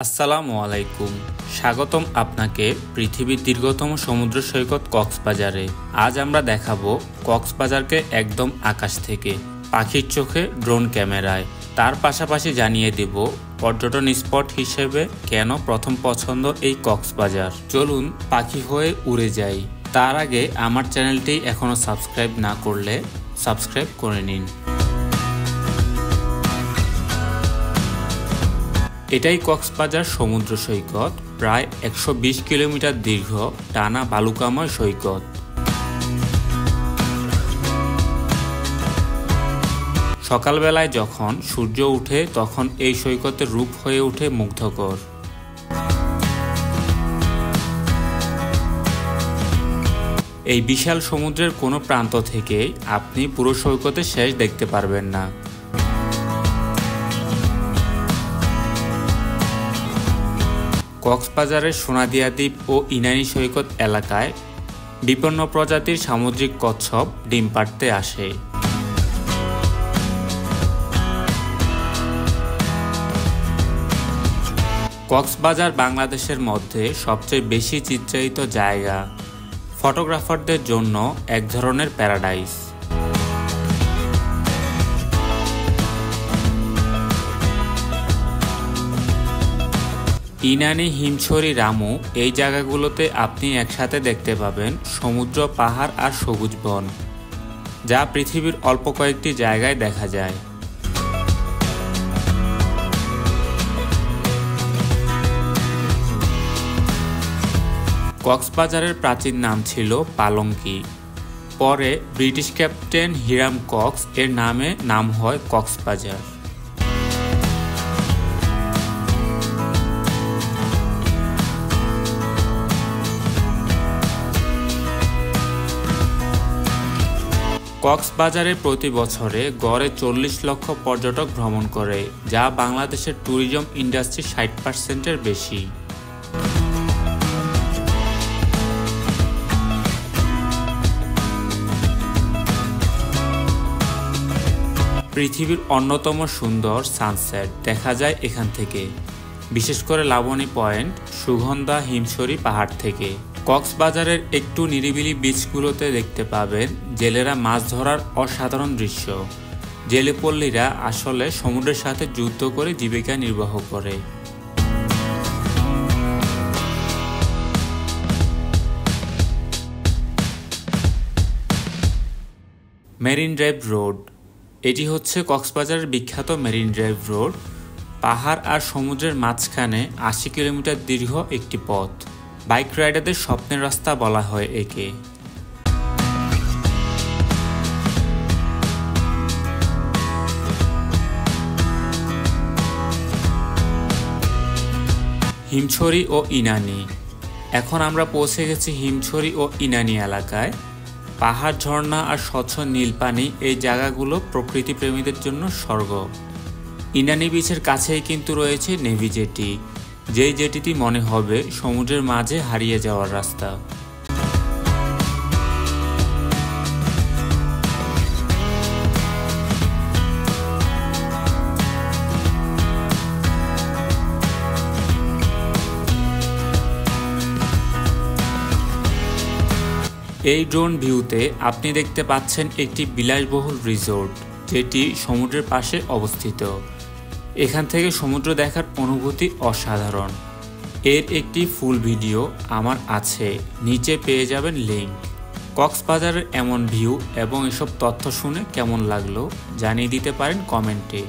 আসসালামু আলাইকুম। স্বাগতম আপনাকে পৃথিবীর দীর্ঘতম সমুদ্র সৈকত কক্সবাজারে। আজ আমরা দেখাবো কক্সবাজারকে একদম আকাশ থেকে, পাখির চোখে, ড্রোন ক্যামেরায়। তার পাশাপাশি জানিয়ে দেব পর্যটন স্পট হিসেবে কেন প্রথম পছন্দ এই কক্সবাজার। চলুন পাখি হয়ে উড়ে যাই। তার আগে আমার চ্যানেলটি এখনও সাবস্ক্রাইব না করলে সাবস্ক্রাইব করে নিন। এটাই কক্সবাজার সমুদ্র সৈকত, প্রায় 120 কিলোমিটার দীর্ঘ টানা বালুকাময় সৈকত। সকালবেলায় যখন সূর্য ওঠে তখন এই সৈকতের রূপ হয়ে ওঠে মুগ্ধকর। এই বিশাল সমুদ্রের কোনো প্রান্ত থেকে আপনি পুরো সৈকতের শেষ দেখতে পারবেন না। কক্সবাজারের সোনাদিয়া দ্বীপ ও ইনানি সৈকত এলাকায় বিপন্ন প্রজাতির সামুদ্রিক কচ্ছপ ডিম পাড়তে আসে। কক্সবাজার বাংলাদেশের মধ্যে সবচেয়ে বেশি চিত্রায়িত জায়গা, ফটোগ্রাফারদের জন্য এক ধরনের প্যারাডাইস। ইনানি, হিমছড়ি, রামু এই জায়গাগুলোতে আপনি একসাথে দেখতে পাবেন সমুদ্র, পাহাড় আর সবুজ বন, যা পৃথিবীর অল্প কয়েকটি জায়গায় দেখা যায়। কক্সবাজারের প্রাচীন নাম ছিল পালঙ্কি। পরে ব্রিটিশ ক্যাপ্টেন হিরাম কক্স এর নামে নাম হয় কক্সবাজার। কক্সবাজারে প্রতি বছরে গড়ে 40 লক্ষ পর্যটক ভ্রমণ করে, যা বাংলাদেশের ট্যুরিজম ইন্ডাস্ট্রির 60%-এর বেশি। পৃথিবীর অন্যতম সুন্দর সানসেট দেখা যায় এখান থেকে, বিশেষ করে লাবণী পয়েন্ট, সুগন্ধা, হিমছড়ি পাহাড় থেকে। কক্সবাজারের একটু নিরিবিলি বিচগুলোতে দেখতে পাবেন জেলেরা মাছ ধরার অসাধারণ দৃশ্য। জেলেপল্লীরা আসলে সমুদ্রের সাথে যুদ্ধ করে জীবিকা নির্বাহ করে। মেরিন ড্রাইভ রোড, এটি হচ্ছে কক্সবাজারের বিখ্যাত মেরিন ড্রাইভ রোড। পাহাড় আর সমুদ্রের মাঝখানে 80 কিলোমিটার দীর্ঘ একটি পথ। বাইক রাইডারদের স্বপ্নের রাস্তা বলা হয় একে। হিমছড়ি ও ইনানি। এখন আমরা পৌঁছে গেছি হিমছড়ি ও ইনানি এলাকায়। পাহাড়, ঝর্ণা আর স্বচ্ছ নীল পানি এই জায়গাগুলো প্রকৃতি প্রেমীদের জন্য স্বর্গ। ইনানি বিচের কাছেই কিন্তু রয়েছে নেভি জেটি, যেই জেটিটি মনে হবে সমুদ্রের মাঝে হারিয়ে যাওয়ার রাস্তা। এই ড্রোন ভিউতে আপনি দেখতে পাচ্ছেন একটি বিলাসবহুল রিসোর্ট, যেটি সমুদ্রের পাশে অবস্থিত। এখান থেকে সমুদ্র দেখার অনুভূতি অসাধারণ। এর একটি ফুল ভিডিও আমার আছে, নিচে পেয়ে যাবেন লিঙ্ক। কক্সবাজারের এমন ভিউ এবং এসব তথ্য শুনে কেমন লাগলো জানিয়ে দিতে পারেন কমেন্টে।